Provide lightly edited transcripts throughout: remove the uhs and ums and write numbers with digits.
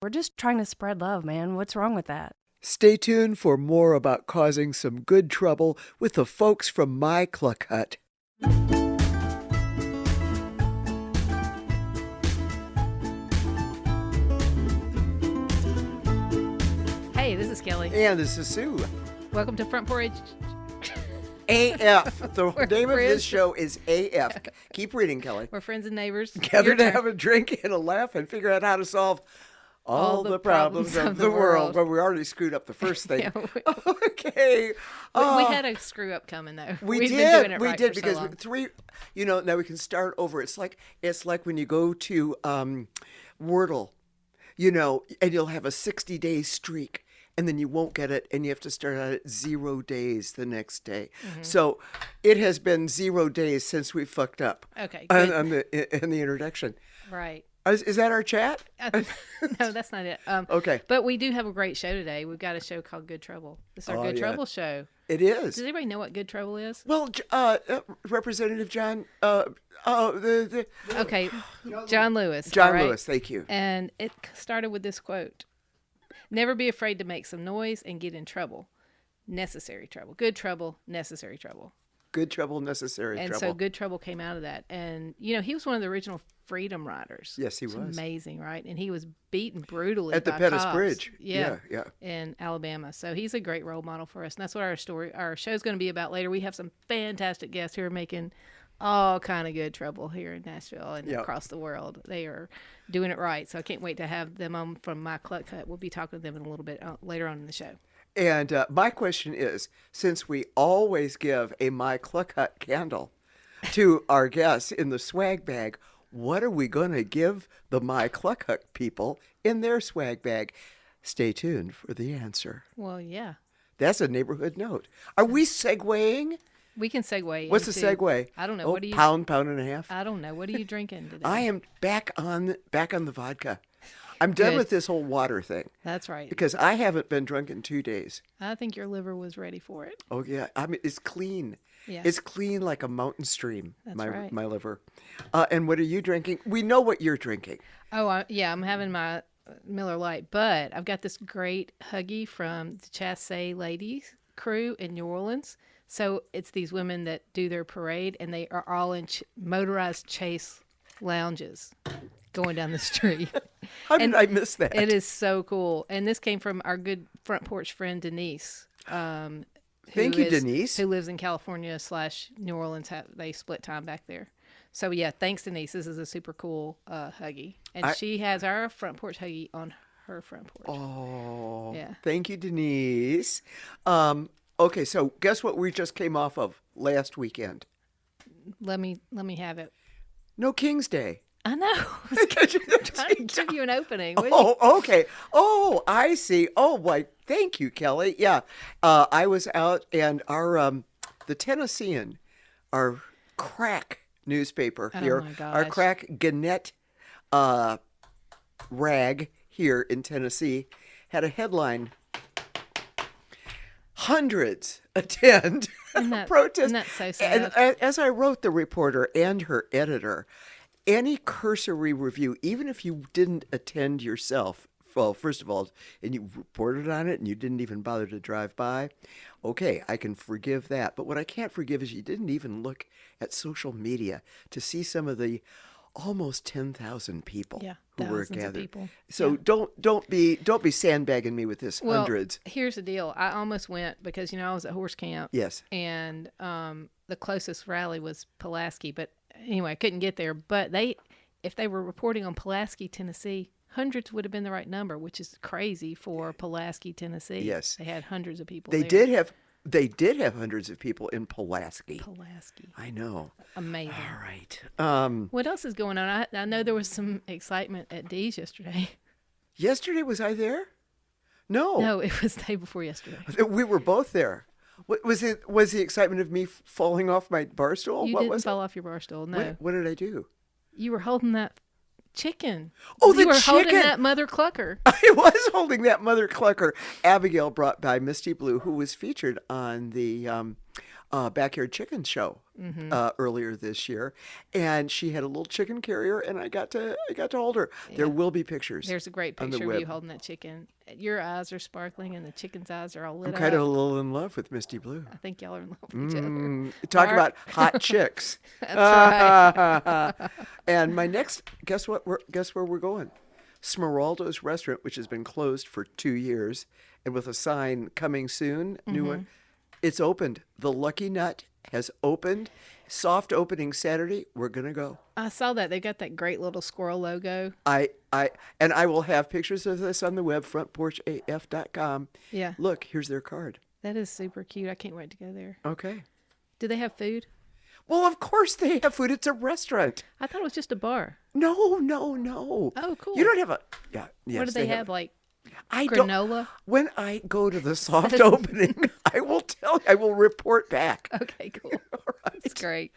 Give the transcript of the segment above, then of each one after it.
We're just trying to spread love, man. What's wrong with that? Stay tuned for more about causing some good trouble with the folks from My Cluck Hut. Hey, this is Kelli. And this is Sue. Welcome to Front Porch. AF. The name of this show is AF. Keep reading, Kelli. We're friends and neighbors. Gathered to have a drink and a laugh and figure out how to solve all the problems of the world. Well, we already screwed up the first thing. Okay. We had a screw up coming, though. We did because now we can start over. It's like when you go to Wordle, and you'll have a 60-day streak. And then you won't get it, and you have to start out at 0 days the next day. Mm-hmm. So it has been 0 days since we fucked up. Okay, good. In the introduction. Right. Is that our chat? No, that's not it. Okay. But we do have a great show today. We've got a show called Good Trouble. It's our Good Trouble show. It is. Does anybody know what Good Trouble is? Well, Representative John... Okay, John Lewis. John Lewis, thank you. And it started with this quote. Never be afraid to make some noise and get in trouble. Necessary trouble. Good trouble, necessary trouble. Good trouble, necessary trouble. And so Good Trouble came out of that. And, he was one of the original freedom riders. Yes, he was. Amazing, right? And he was beaten brutally at the by Pettus cops. Bridge. Yeah. Yeah. In Alabama. So he's a great role model for us. And that's what our show's going to be about later. We have some fantastic guests who are making all kind of good trouble here in Nashville and across the world. They are doing it right. So I can't wait to have them on from My Cluck Hut. We'll be talking to them in a little bit later on in the show. And my question is, since we always give a My Cluck Hut candle to our guests in the swag bag, what are we going to give the My Cluck Hut people in their swag bag? Stay tuned for the answer. Well, yeah. That's a neighborhood note. Are we segueing? We can segue. What's the segue? I don't know. What do you? Pound and a half. I don't know. What are you drinking today? I am back on the vodka. I'm done with this whole water thing. That's right. Because I haven't been drunk in 2 days. I think your liver was ready for it. Oh yeah, I mean it's clean. Yeah. It's clean like a mountain stream. That's my liver. And what are you drinking? We know what you're drinking. Oh I'm having my Miller Lite, but I've got this great Huggy from the Chassé Ladies crew in New Orleans. So it's these women that do their parade, and they are all in motorized chase lounges going down the street. How did I miss that? It is so cool. And this came from our good front porch friend, Denise. Thank you, Denise. Who lives in California / New Orleans. They split time back there. So, yeah, thanks, Denise. This is a super cool Huggy. And she has our front porch Huggy on her front porch. Oh, yeah. Thank you, Denise. Okay, so guess what we just came off of last weekend? Let me have it. No King's Day. I know. I was trying to give you an opening. Oh, okay. Oh, I see. Oh, boy. Thank you, Kelli. Yeah, I was out, and our the Tennessean, our crack newspaper here, our crack Gannett rag here in Tennessee, had a headline. Hundreds attend protest. Isn't that so sad? And as I wrote the reporter and her editor, any cursory review, even if you didn't attend yourself, well, first of all, and you reported on it and you didn't even bother to drive by, okay, I can forgive that. But what I can't forgive is you didn't even look at social media to see some of the almost 10,000 people who were gathered. People. So don't be sandbagging me with this hundreds. Here's the deal. I almost went because I was at horse camp. Yes. And the closest rally was Pulaski, but anyway, I couldn't get there. But if they were reporting on Pulaski, Tennessee, hundreds would have been the right number, which is crazy for Pulaski, Tennessee. Yes. They had hundreds of people. They did have hundreds of people in Pulaski. I know. Amazing. All right. What else is going on? I know there was some excitement at Dee's yesterday. Yesterday, was I there? No. No, it was the day before yesterday. We were both there. Was the excitement of me falling off my bar stool? You didn't fall off your bar stool, no. What did I do? You were holding that chicken. Oh, you were holding that mother clucker. I was holding that mother clucker. Abigail brought by Misty Blue, who was featured on the backyard chicken show earlier this year, and she had a little chicken carrier, and I got to hold her. Yeah. There will be pictures. There's a great picture of you holding that chicken. Your eyes are sparkling, and the chicken's eyes are all lit up. I'm kind of a little in love with Misty Blue. I think y'all are in love with each other. Talk about hot chicks. That's right. And my next, guess where we're going? Smeraldo's restaurant, which has been closed for 2 years, and with a sign coming soon, new one. It's opened. The Lucky Nut has opened. Soft opening Saturday. We're gonna go. I saw that. They got that great little squirrel logo. I will have pictures of this on the web, frontporchaf.com. Yeah. Look, here's their card. That is super cute. I can't wait to go there. Okay. Do they have food? Well, of course they have food. It's a restaurant. I thought it was just a bar. No. Oh, cool. You don't have a Yes, what do they have? Like I granola? Don't. When I go to the soft opening, I will report back. Okay, cool. All right. That's great.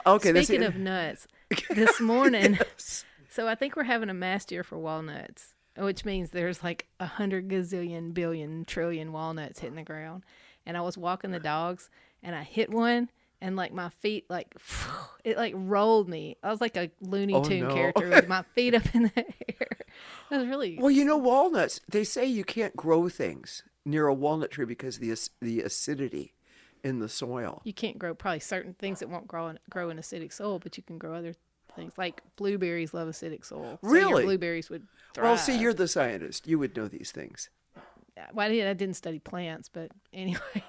Okay. Speaking of nuts, this morning, Yes. So I think we're having a mass year for walnuts, which means there's like 100 gazillion billion trillion walnuts hitting the ground. And I was walking the dogs, and I hit one, and like my feet, like it like rolled me. I was like a Looney Tune character with my feet up in the air. It was really Well, walnuts. They say you can't grow things near a walnut tree because of the acidity in the soil. You can't grow probably certain things that won't grow in acidic soil, but you can grow other things. Like blueberries love acidic soil. So really? your blueberries would thrive. Well, see, you're the scientist. You would know these things. Well, I didn't study plants, but anyway.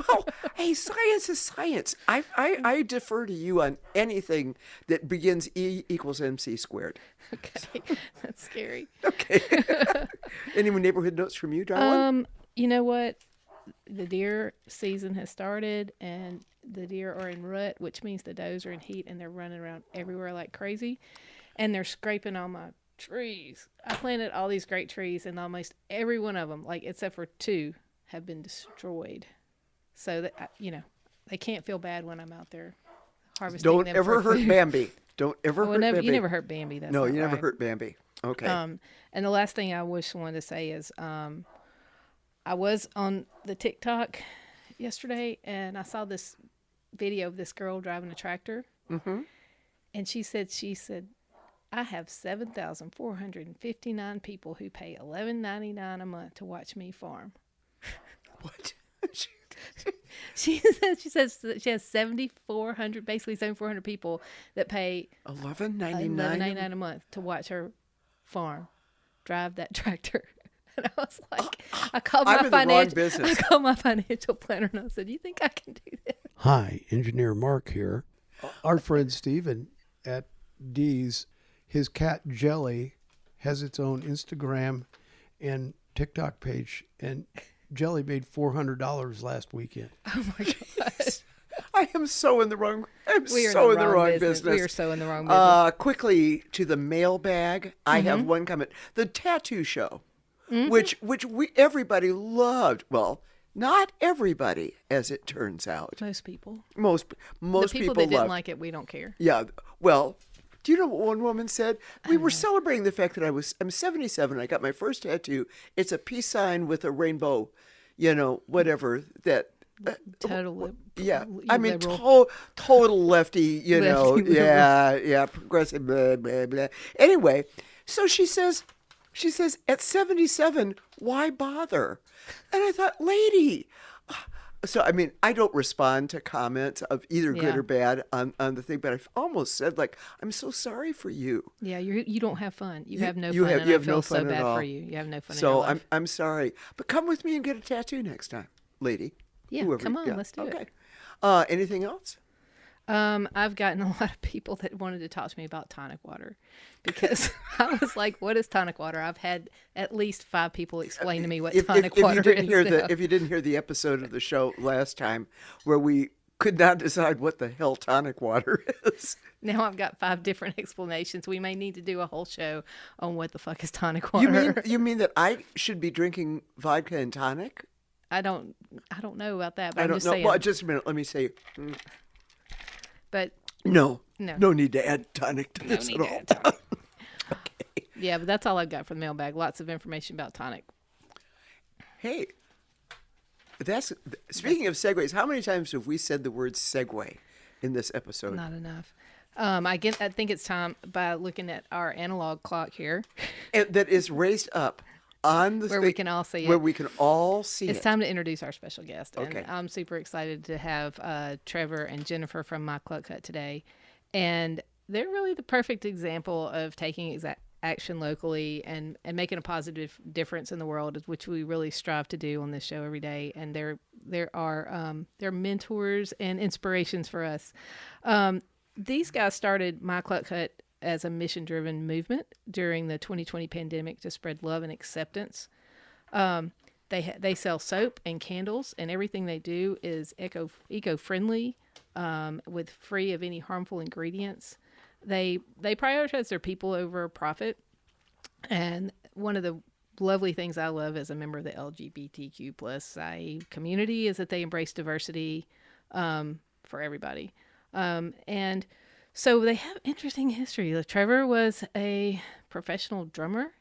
Well, hey, science is science. I defer to you on anything that begins E equals MC squared. Okay, that's scary. Okay. Any neighborhood notes from you, darling? You know what? The deer season has started, and the deer are in rut, which means the does are in heat, and they're running around everywhere like crazy, and they're scraping on my trees. I planted all these great trees, and almost every one of them, like except for 2, have been destroyed. So that they can't feel bad when I'm out there harvesting them. Don't ever hurt Bambi. Don't ever hurt Bambi. You never hurt Bambi. That's no, not you never right. hurt Bambi. Okay. And the last thing I wanted to say is, I was on the TikTok yesterday, and I saw this video of this girl driving a tractor, and she said, I have 7,459 people who pay $11.99 a month to watch me farm. What? She says she has 7,400 people that pay $11.99 a month to watch her farm, drive that tractor. And I was like, I called my financial planner, and I said, "You think I can do this?" Hi, Engineer Mark here. Our friend Steven at D's, his cat Jelly has its own Instagram and TikTok page, and Jelly made $400 last weekend. Oh my gosh. I am so in the wrong. business. We are so in the wrong business. Quickly to the mailbag. I have one comment. The tattoo show, which everybody loved. Well, not everybody, as it turns out. Most people. Most the people that didn't loved. like it, we don't care. Yeah. Well, do you know what one woman said? We were celebrating the fact that I'm 77. I got my first tattoo. It's a peace sign with a rainbow, whatever that. Total. Yeah, I mean, total lefty, Lefty yeah, progressive, blah, blah, blah. Anyway, so she says, at 77, why bother? And I thought, lady. So, I mean, I don't respond to comments of either good or bad on the thing, but I almost said, like, I'm so sorry for you. Yeah, you don't have fun. You have no fun. You have I feel no fun so bad at all. for you. You have no fun. So in your life. I'm sorry, but come with me and get a tattoo next time, lady. Yeah, Whoever, come on, let's do it. Okay. Anything else? I've gotten a lot of people that wanted to talk to me about tonic water because I was like, what is tonic water? I've had at least 5 people explain to me what tonic water is. If you didn't hear the episode of the show last time where we could not decide what the hell tonic water is. Now I've got 5 different explanations. We may need to do a whole show on what the fuck is tonic water. You mean that I should be drinking vodka and tonic? I don't know about that, but I'm just know. saying. Well, just a minute. Let me say. But no need to add tonic to this at all. Okay. Yeah, but that's all I've got for the mailbag. Lots of information about tonic. Hey, That's speaking of segues. How many times have we said the word segue in this episode? Not enough. I think it's time by looking at our analog clock here. And that is raised up on the Where we can all see it. Where we can all see It's it. time to introduce our special guest. Okay. And I'm super excited to have Trevor and Jennifer from My Cluck Hut today. And they're really the perfect example of taking action locally and making a positive difference in the world, which we really strive to do on this show every day. And they're mentors and inspirations for us. These guys started My Cluck Hut as a mission-driven movement during the 2020 pandemic to spread love and acceptance. They sell soap and candles, and everything they do is eco-friendly, with free of any harmful ingredients. They prioritize their people over profit. And one of the lovely things I love as a member of the LGBTQ plus community is that they embrace diversity for everybody. And so they have interesting history. Trevor was a professional drummer,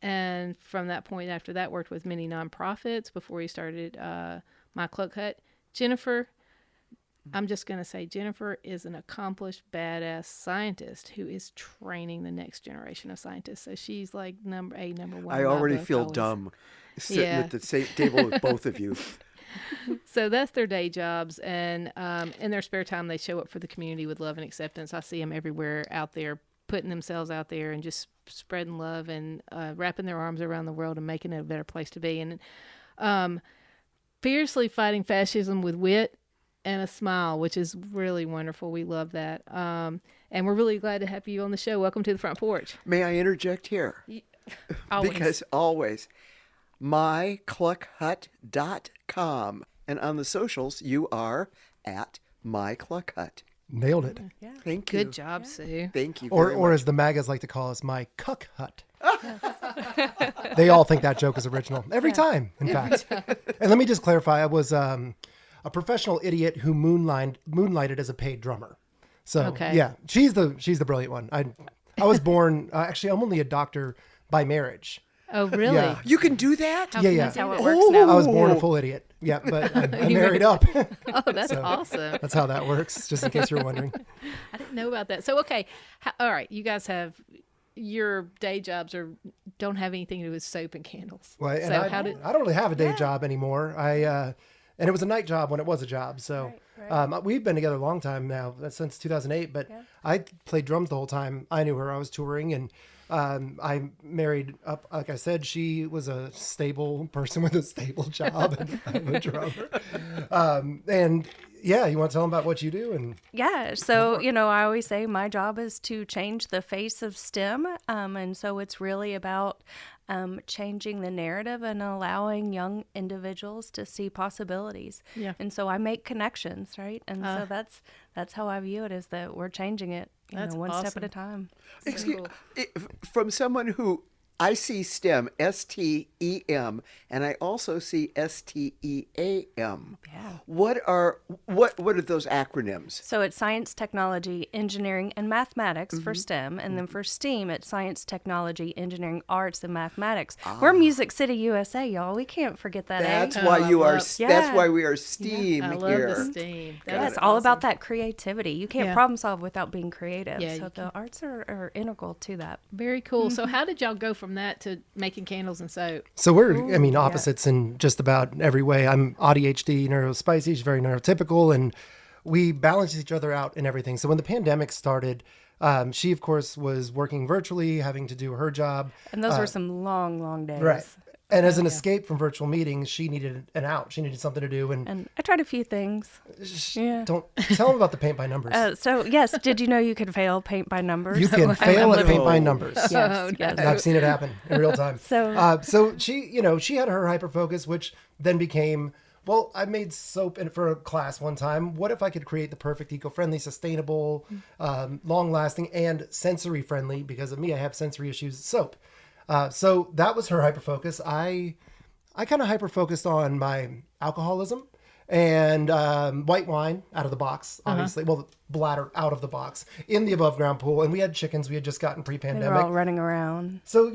and from that point after that worked with many nonprofits before he started My Cluck Hut. Jennifer, I'm just going to say Jennifer is an accomplished, badass scientist who is training the next generation of scientists. So she's like number one. I already feel dumb sitting at the same table with both of you. So that's their day jobs, and in their spare time, they show up for the community with love and acceptance. I see them everywhere out there, putting themselves out there and just spreading love and wrapping their arms around the world and making it a better place to be. And fiercely fighting fascism with wit and a smile, which is really wonderful. We love that. And we're really glad to have you on the show. Welcome to the front porch. May I interject here? Always. Because always. MyCluckHut.com. And on the socials, you are at My Cluck Hut. Nailed it. Yeah. Thank you. Good job, Sue. Thank you Or very much. as the MAGAs like to call us, My Cuck Hut. They all think that joke is original. Every time, in fact. And let me just clarify, I was a professional idiot who moonlighted as a paid drummer. So, Okay. yeah, she's the brilliant one. I was born, actually, I'm only a doctor by marriage. Oh, really? Yeah. You can do that? Yeah. That's how it works now. I was born a full idiot. Yeah, but I married up. Oh, that's So, awesome. That's how that works, just in case you're wondering. I didn't know about that. So, okay. All right. You guys have your day jobs don't have anything to do with soap and candles. Well, and So I don't really have a day job anymore. And it was a night job when it was a job. So we've been together a long time now, since 2008. But I played drums the whole time. I knew her. I was touring, and I married up. Like I said, she was a stable person with a stable job, and I'm a drummer. And yeah, you want to tell them about what you do? And Yeah, so, I always say my job is to change the face of STEM. And so it's really about changing the narrative and allowing young individuals to see possibilities. Yeah. And so I make connections, right? And so that's how I view it, is that we're changing it, That's one step awesome. at a time. Excuse, from someone who I see STEM, STEM, and I also see STEAM. Yeah. What are those acronyms? So it's science, technology, engineering, and mathematics for STEM. And then for STEAM, it's science, technology, engineering, arts, and mathematics. We're Music City, USA, y'all. We can't forget that. That's eh? why I you are. love- That's why we are STEAM I love here. the steam. Yeah, it's all about that creativity. You can't Yeah. problem solve without being creative. Yeah, so you the arts are integral to that. Very cool. So how did y'all go from that to making candles and soap? so we're, opposites in just about every way. I'm ADHD, neurospicy. She's very neurotypical, and we balance each other out in everything. So when the pandemic started, she, of course, was working virtually, having to do her job. And those were some long, long days. Right. And as an escape from virtual meetings, she needed an out. She needed something to do. And And I tried a few things. Yeah. don't tell them about the paint by numbers. So, yes, did you know you could fail paint by numbers? You can fail at paint by numbers. Yes, yes. I've seen it happen in real time. So- so she, she had her hyper focus, which then became, well, I made soap for a class one time. What if I could create the perfect eco-friendly, sustainable, long-lasting, and sensory-friendly? Because of me, I have sensory issues. Soap. So that was her hyper focus. I kind of hyper focused on my alcoholism and white wine out of the box, obviously. Well, bladder out of the box in the above ground pool. And we had chickens we had just gotten They were pre-pandemic. all running around. So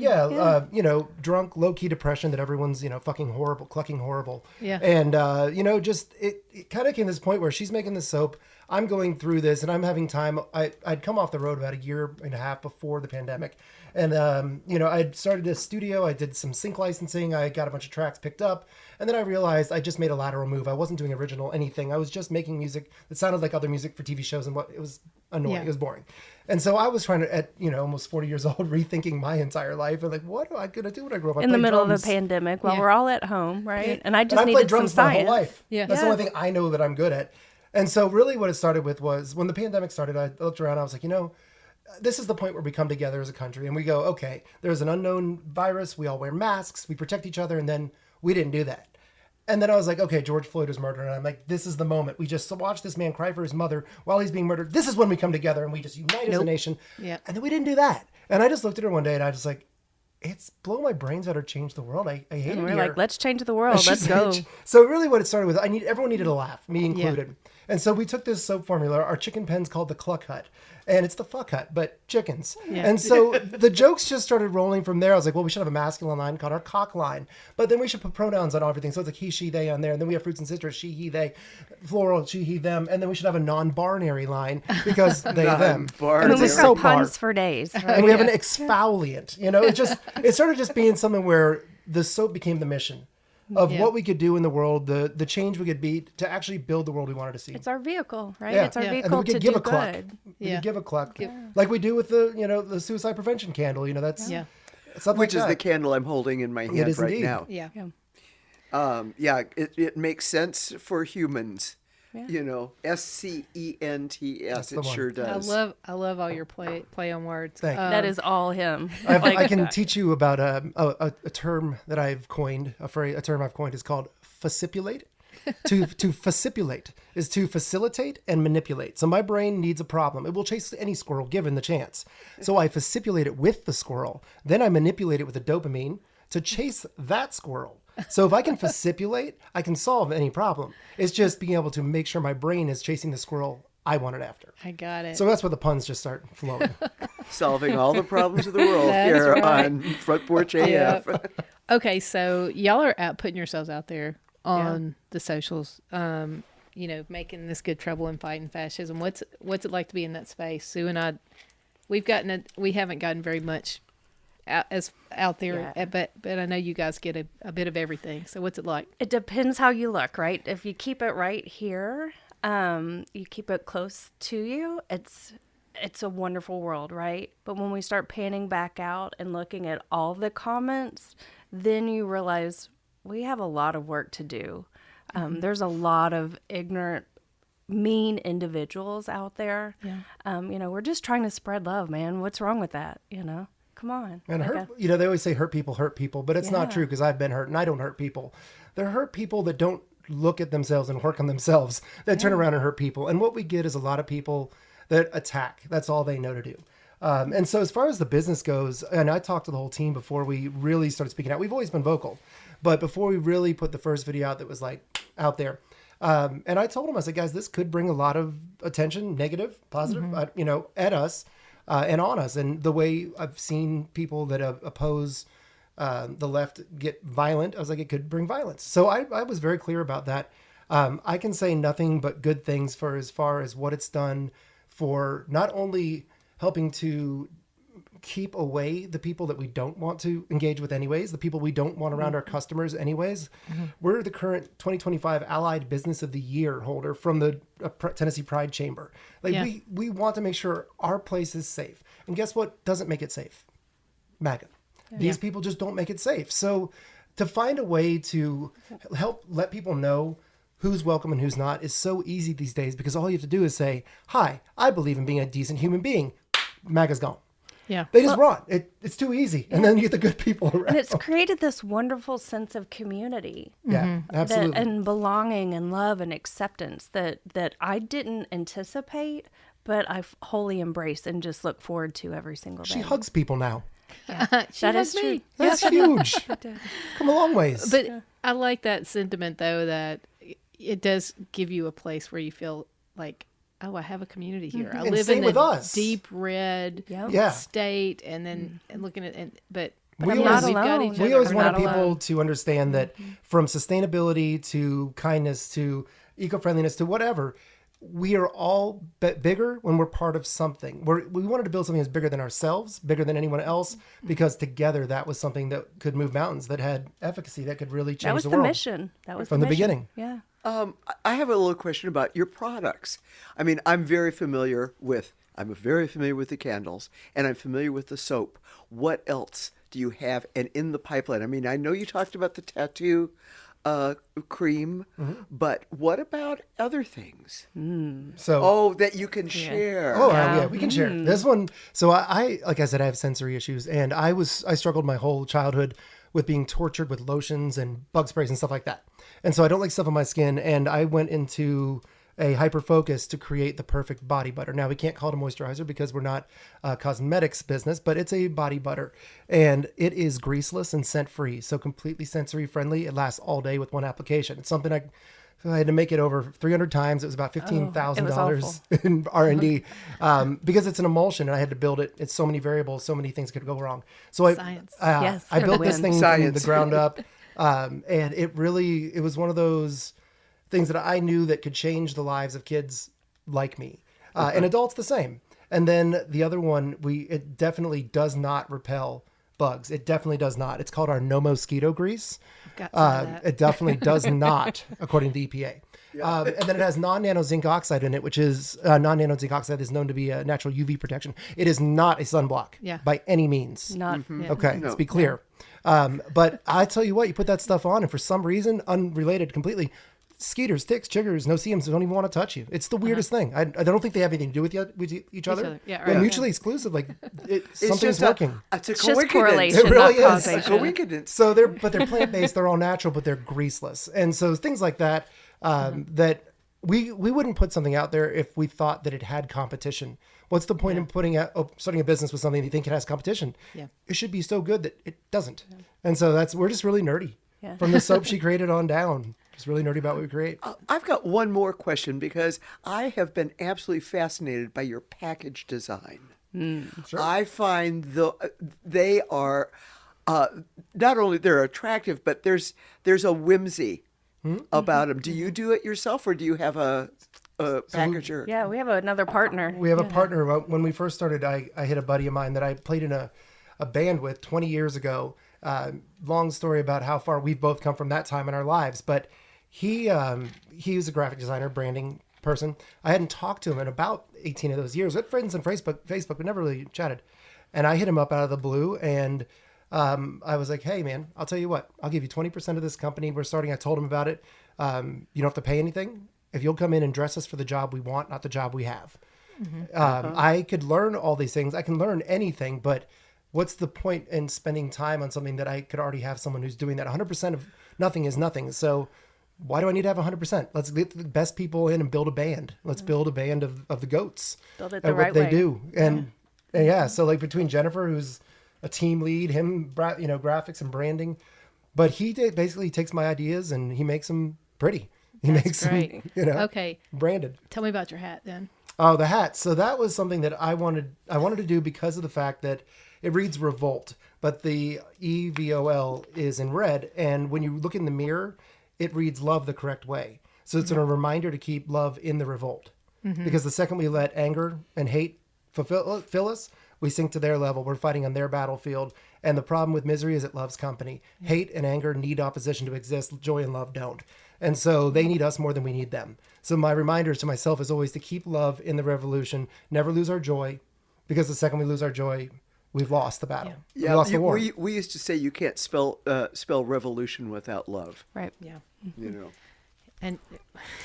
drunk, low key depression that everyone's, fucking horrible, clucking horrible. Yeah. And, just it kind of came to this point where she's making the soap. I'm going through this and I'm having time. I'd come off the road about a year and a half before the pandemic. And, I'd started a studio. I did some sync licensing. I got a bunch of tracks picked up. And then I realized I just made a lateral move. I wasn't doing original anything. I was just making music that sounded like other music for TV shows. And it was annoying. Yeah. It was boring. And so I was trying to, at, almost 40 years old, rethinking my entire life. And like, what am I going to do when I grow up? In the middle of the pandemic while we're all at home, right? And I just needed some drums my whole science. life. Yeah. That's the only thing I know that I'm good at. And so really what it started with was when the pandemic started, I looked around, I was like, this is the point where we come together as a country and we go, okay, there's an unknown virus. We all wear masks. We protect each other. And then we didn't do that. And then I was like, okay, George Floyd was murdered. And I'm like, this is the moment. We just watched this man cry for his mother while he's being murdered. This is when we come together and we just unite as a nation. Yeah. And then we didn't do that. And I just looked at her one day and I was like, it's blow my brains out or change the world. I hate it And we're here. like, let's change the world. She Let's said- go. So really what it started with, everyone needed a laugh, me included. And so we took this soap formula, our chicken pen's called the Cluck Hut. And it's the fuck hut, but chickens. Yeah. And so the jokes just started rolling from there. I was like, well, we should have a masculine line called our cock line. But then we should put pronouns on everything. So it's like he, she, they on there. And then we have fruits and citrus, she, he, they, floral, she, he, them. And then we should have a non-binary line because they, them. Non-binary. And it's a We've soap got bar. puns for days. Right? And we have an exfoliant. It started just being something where the soap became the mission of what we could do in the world, the change we could be to actually build the world we wanted to see. It's our vehicle, right? Yeah. It's our Yeah. And then vehicle we to could give do a cluck. good. We Yeah. could give a cluck, like we do with the suicide prevention candle. That's something Which like is that. the candle I'm holding in my hand is right indeed. now. Yeah. It makes sense for humans. Yeah. SCENTS. That's It the sure one. does. I love all your play on words. Thank you. That is all him. I can teach you about a term that I've coined. A term I've coined is called fascipulate. to fascipulate is to facilitate and manipulate. So my brain needs a problem. It will chase any squirrel given the chance. So I fascipulate it with the squirrel. Then I manipulate it with the dopamine to chase that squirrel. So if I can fascipulate, I can solve any problem. It's just being able to make sure my brain is chasing the squirrel I want it after. I got it. So that's where the puns just start flowing. Solving all the problems of the world That's here right. on Front Porch AF. Yep. Okay, so y'all are out putting yourselves out there on the socials, making this good trouble and fighting fascism. What's it like to be in that space? Sue and I, we haven't gotten very much out there, but I know you guys get a bit of everything. So what's it like? It depends how you look, right? If you keep it right here, you keep it close to you, it's a wonderful world, right? But when we start panning back out and looking at all the comments, then you realize we have a lot of work to do. There's a lot of ignorant, mean individuals out there. Yeah. We're just trying to spread love, man. What's wrong with that? Come on. And they always say hurt people, but it's not true because I've been hurt and I don't hurt people. They're hurt people that don't look at themselves and work on themselves, that turn around and hurt people. And what we get is a lot of people that attack. That's all they know to do. And so as far as the business goes, and I talked to the whole team before we really started speaking out. We've always been vocal, but before we really put the first video out that was like out there, and I told them, I said, guys, this could bring a lot of attention, negative, positive, at us and on us. And the way I've seen people that oppose the left get violent, I was like, it could bring violence. So I was very clear about that. I can say nothing but good things for as far as what it's done for not only helping to keep away the people that we don't want to engage with anyways, the people we don't want around our customers anyways. We're the current 2025 Allied Business of the Year holder from the Tennessee Pride Chamber. We want to make sure our place is safe. And guess what doesn't make it safe? MAGA. These people just don't make it safe. So to find a way to help let people know who's welcome and who's not is so easy these days because all you have to do is say, hi, I believe in being a decent human being. MAGA's gone. Yeah. They just run. It's too easy. And then you get the good people around. And it's created this wonderful sense of community. Yeah, absolutely. And belonging and love and acceptance that I didn't anticipate, but I wholly embrace and just look forward to every single day. She hugs people now. That is true. That's huge. Come a long ways. But I like that sentiment, though, that it does give you a place where you feel like oh, I have a community here. I And live same in with the us. deep red Yeah. state, and then looking at but We yeah, always- we've got alone. each We other. always We're wanted not people alone. to understand that from sustainability to kindness to eco-friendliness to whatever, we are all bigger when we're part of something. We wanted to build something that's bigger than ourselves, bigger than anyone else, because together that was something that could move mountains, that had efficacy, that could really change That was the the world. mission. That was From the mission. beginning. Yeah. I have a little question about your products. I mean, I'm very familiar with the candles, and I'm familiar with the soap. What else do you have and in the pipeline? I mean, I know you talked about the tattoo cream, but what about other things? So That you can share. yeah, we can share this one. So I like I said, I have sensory issues, and I struggled my whole childhood with being tortured with lotions and bug sprays and stuff like that. And so I don't like stuff on my skin, and I went into a hyper focus to create the perfect body butter. Now we can't call it a moisturizer because we're not a cosmetics business, but it's a body butter, and it is greaseless and scent free, so completely sensory friendly. It lasts all day with one application. It's something I had to make it over 300 times. It was about $15,000 in R&D because it's an emulsion, and I had to build it. It's so many variables, so many things could go wrong. So Science. Yes, I for built the this win. thing from Science. the ground up, and it was one of those things that I knew that could change the lives of kids like me, and adults the same. And then the other one, it definitely does not repel bugs. It definitely does not. It's called our No Mosquito Grease. Got some of that. It definitely does not, according to the EPA. And then it has non-nano zinc oxide in it, which is non-nano zinc oxide is known to be a natural UV protection. It is not a sunblock by any means. Not. Okay, let's be clear. But I tell you what, you put that stuff on, and for some reason, unrelated completely, skeeters, ticks, chiggers, no-see-ums don't even want to touch you. It's the weirdest thing. I don't think they have anything to do with each other. Yeah, They're right. mutually exclusive. Like something's just working. It's a It's just coincidence. correlation, It really not is. It's a causation. coincidence. So they're plant-based, they're all natural, but they're greaseless. And so things like that, that we wouldn't put something out there if we thought that it had competition. What's the point in starting a business with something that you think it has competition? Yeah. It should be so good that it doesn't. And so we're just really nerdy. Yeah. From the soap she created on down. Just really nerdy about what we create. I've got one more question because I have been absolutely fascinated by your package design. Sure. I find they are not only they're attractive, but there's a whimsy about them. Do you do it yourself, or do you have a packager? Yeah, we have another partner. We have a partner. When we first started, I hit a buddy of mine that I played in a band with 20 years ago. Long story about how far we've both come from that time in our lives. But he was a graphic designer, branding person. I hadn't talked to him in about 18 of those years. We had friends on Facebook, but never really chatted. And I hit him up out of the blue, and I was like, hey, man, I'll tell you what. I'll give you 20% of this company. We're starting. I told him about it. You don't have to pay anything. If you'll come in and dress us for the job we want, not the job we have. I could learn all these things. I can learn anything, but what's the point in spending time on something that I could already have someone who's doing that? 100% of nothing is nothing. So why do I need to have 100%? Let's get the best people in and build a band. Let's build a band of the goats. Build it at the right what they way. do. And yeah, so like between Jennifer, who's a team lead, him, graphics and branding, but he basically takes my ideas and he makes them pretty. He makes great. them, Okay. branded. Tell me about your hat then. Oh, the hat. So that was something that I wanted to do because of the fact that it reads revolt, but the EVOL is in red. And when you look in the mirror, it reads love the correct way. So it's a reminder to keep love in the revolt. Because the second we let anger and hate fill us, we sink to their level. We're fighting on their battlefield. And the problem with misery is it loves company. Hate and anger need opposition to exist. Joy and love don't. And so they need us more than we need them. So my reminder to myself is always to keep love in the revolution, never lose our joy, because the second we lose our joy, we've lost the battle. Yeah, we lost the war. we used to say you can't spell revolution without love. Right. Yeah. You know. And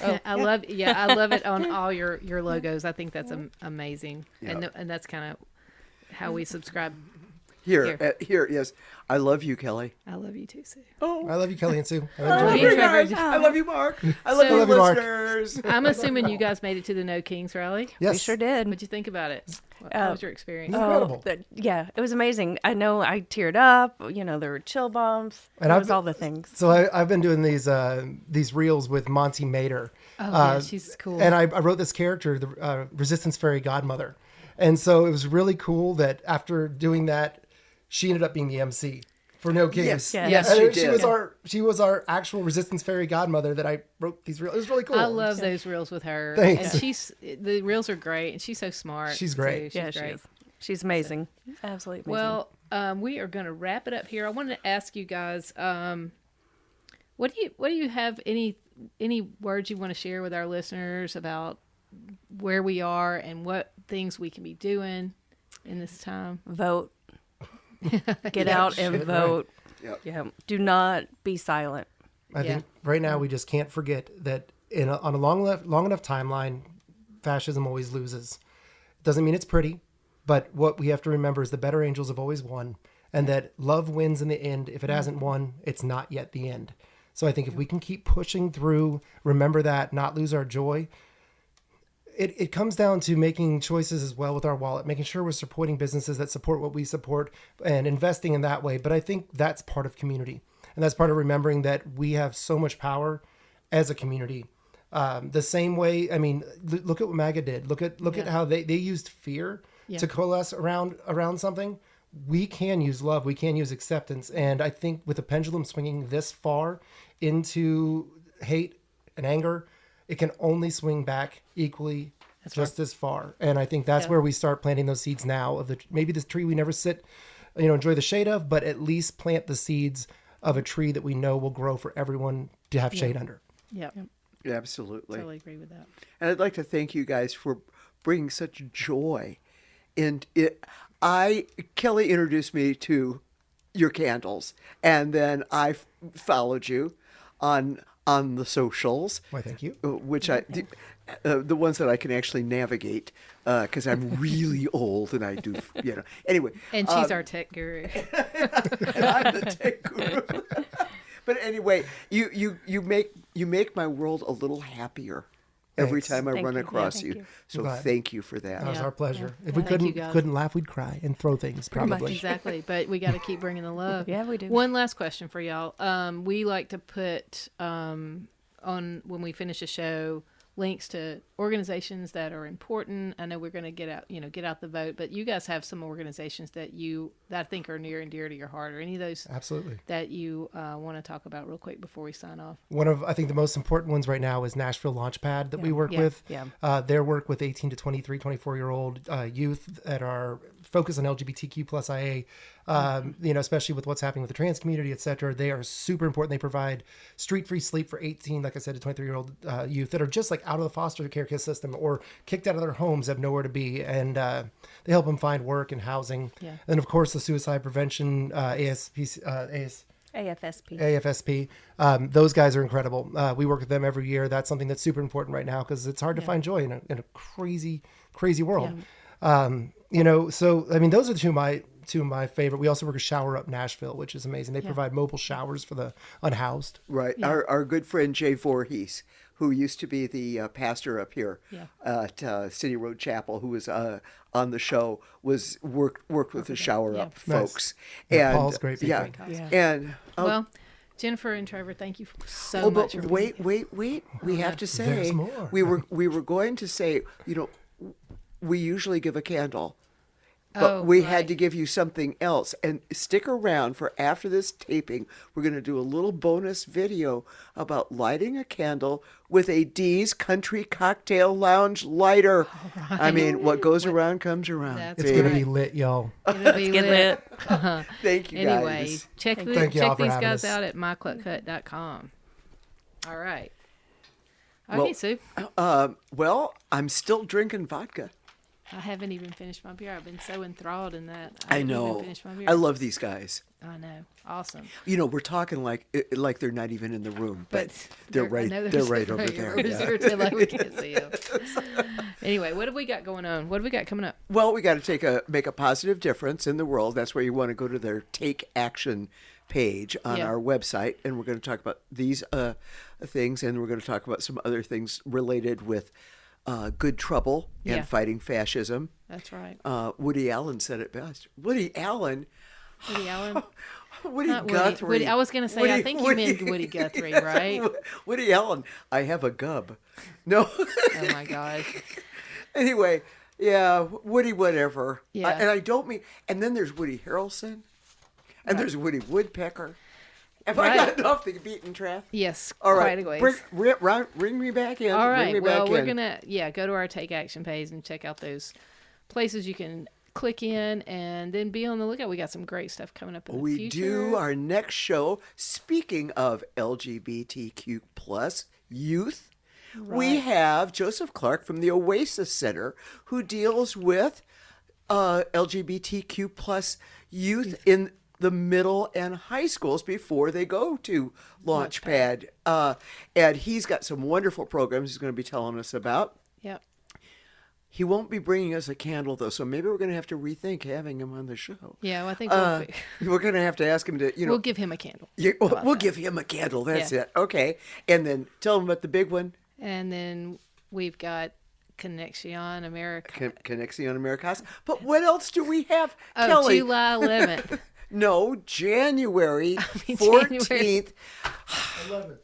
I love it on all your logos. I think that's amazing. Yeah. And that's kind of how we subscribe Here, yes. I love you, Kelly. I love you too, Sue. Oh, I love you, Kelly and Sue. I I love love you. you Trevor. guys. I love you, Mark. I love So- you, Love you, Mark. listeners. I'm assuming you guys made it to the No Kings rally. Yes. We sure did. What'd you think about it? What was your experience? Incredible. Yeah, it was amazing. I know I teared up. There were chill bumps. And It was all the things. So I've been doing these reels with Monty Mater. Oh, yeah, she's cool. And I wrote this character, the Resistance Fairy Godmother. And so it was really cool that after doing that, she ended up being the MC for No Kings. Yes, Yeah. yes, And she she did. was our actual Resistance Fairy Godmother that I wrote these reels. It was really cool. I love those reels with her. Thanks. And the reels are great, and she's so smart. She's great. too. Yeah, she is. She's amazing. Absolutely amazing. Well, we are going to wrap it up here. I wanted to ask you guys, what do you have any words you want to share with our listeners about where we are and what things we can be doing in this time? Vote. Get out and vote. Yep. Yeah. Do not be silent. I think right now we just can't forget that on a long enough timeline, fascism always loses. Doesn't mean it's pretty, but what we have to remember is the better angels have always won, and that love wins in the end. If it hasn't won, it's not yet the end. So I think if we can keep pushing through, remember that, not lose our joy. It comes down to making choices as well with our wallet, making sure we're supporting businesses that support what we support and investing in that way. But I think that's part of community. And that's part of remembering that we have so much power as a community. The same way, I mean, look at what MAGA did. Look at how they used fear to coalesce around something. We can use love. We can use acceptance. And I think with the pendulum swinging this far into hate and anger, it can only swing back equally as far. And I think that's where we start planting those seeds now of maybe this tree we never enjoy the shade of, but at least plant the seeds of a tree that we know will grow for everyone to have shade under. Yeah. Absolutely. Totally agree with that. And I'd like to thank you guys for bringing such joy. And Kelly introduced me to your candles, and then I followed you on the socials. Why, thank you. Which the ones that I can actually navigate, because I'm really old and I do, Anyway. And she's our tech guru. And I'm the tech guru. But anyway, you make my world a little happier every Thanks. time I Thank run you. across Yeah, you. thank you. So Glad. thank you for that. That was Yeah. our pleasure. Yeah. If we Thank you, guys. couldn't laugh, we'd cry and throw things, probably. Exactly. But we got to keep bringing the love. Yeah, we do. One last question for y'all. We like to put on when we finish a show links to organizations that are important. I know we're going to get out the vote, but you guys have some organizations that I think are near and dear to your heart, or any of those Absolutely. that you want to talk about real quick before we sign off. One of, I think, the most important ones right now is Nashville Launchpad that we work with. Yeah. Their work with 18 to 23, 24-year-old youth that are focused on LGBTQ plus IA, especially with what's happening with the trans community, et cetera. They are super important. They provide street-free sleep for 18, like I said, to 23-year-old youth that are just like out of the foster care system or kicked out of their homes, have nowhere to be. And they help them find work and housing. Yeah. And of course, the suicide prevention, AFSP. AFSP. Those guys are incredible. We work with them every year. That's something that's super important right now because it's hard to find joy in a crazy, crazy world. So I mean, those are two of my favorite. We also work with Shower Up Nashville, which is amazing. They provide mobile showers for the unhoused. Right. Yeah. Our good friend Jay Voorhees, who used to be the pastor up here at City Road Chapel, who was on the show, was worked with the Shower Up folks. Yeah, And Paul's great. Yeah. Yeah. And Well, Jennifer and Trevor, thank you so but much. wait. We have to say There's more. we were going to say, we usually give a candle. But we had to give you something else. And stick around for after this taping. We're going to do a little bonus video about lighting a candle with a D's Country Cocktail Lounge lighter. Right. I mean, what goes around comes around. That's It's baby. going to be lit, y'all. It'll be Get lit. lit. Thank you, Anyway, guys. check Thank y'all for these having guys us. out at mycluckhut.com. All right. Okay, Well, Sue. Well, I'm still drinking vodka. I haven't even finished my beer. I've been so enthralled in that. I haven't even know. finished my beer. I love these guys. I know. Awesome. We're talking like they're not even in the room, but they're right. I know They're right over there. Yeah. Like we can't see them. Anyway, what have we got going on? What have we got coming up? Well, we got to make a positive difference in the world. That's where you want to go to their Take Action page on our website, and we're going to talk about these things, and we're going to talk about some other things related with good trouble and fighting fascism. That's right. Woody Allen said it best. Woody Allen. Woody Not Guthrie. Woody, I was going to say, I think you meant Woody Guthrie, right? Woody Allen. I have a gub. No. Oh my gosh. Anyway, yeah, Woody whatever. Yeah. And I don't mean. And then there's Woody Harrelson, and there's Woody Woodpecker. Have I got enough the beaten track? Yes, All right. quite a ways. Bring me back in. All right. Bring me Well, back we're in. going to, go to our Take Action page and check out those places you can click in and then be on the lookout. We got some great stuff coming up in the We future. do our next show. Speaking of LGBTQ plus youth, we have Joseph Clark from the Oasis Center who deals with LGBTQ plus youth in the middle and high schools before they go to Launchpad. And he's got some wonderful programs he's going to be telling us about. Yep. He won't be bringing us a candle, though, so maybe we're going to have to rethink having him on the show. Yeah, well, I think we're going to have to ask him to, we'll give him a candle. Yeah, we'll give him a candle. That's it. Okay. And then tell him about the big one. And then we've got Conexion America. Conexion Americas. But what else do we have, Oh, Kelly? July 11th. No, January January. 14th. 11th.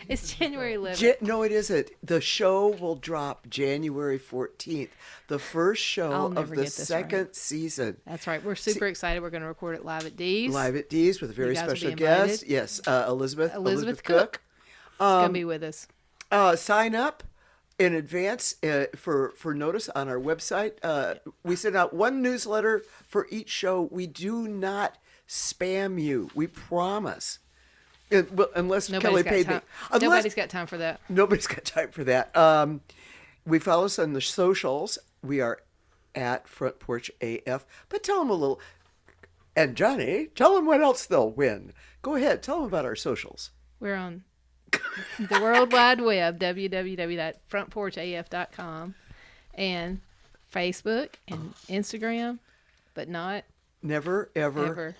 It's January 11th. No, it isn't. The show will drop January 14th. The first show I'll of never the get this second season. That's right. We're super excited. We're going to record it live at D's. Live at D's with a very You guys will special be guest. invited. Yes, Elizabeth It's Cook. going to be with us. Sign up in advance for notice on our website. We send out one newsletter for each show. We do not spam you. We promise. Unless Kelly paid me. Nobody's got time for that. Nobody's got time for that. We follow us on the socials. We are at Front Porch AF. But tell them a little. And Johnny, tell them what else they'll win. Go ahead. Tell them about our socials. We're on the World Wide Web, www.frontporchaf.com, and Facebook and Instagram, but not Never, ever. ever.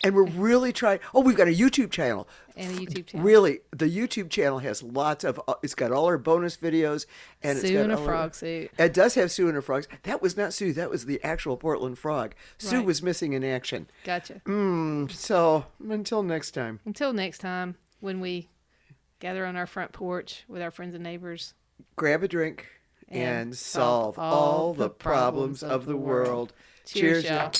And we're really trying. Oh, we've got a YouTube channel. And a YouTube channel. Really, the YouTube channel has lots of. It's got all our bonus videos, and Sue it's got in a all frog suit. It does have Sue and a frog. That was not Sue. That was the actual Portland frog. Sue Right. was missing in action. Gotcha. So until next time, Until next time, when we gather on our front porch with our friends and neighbors. grab a drink and solve all the problems of the world. Cheers, y'all.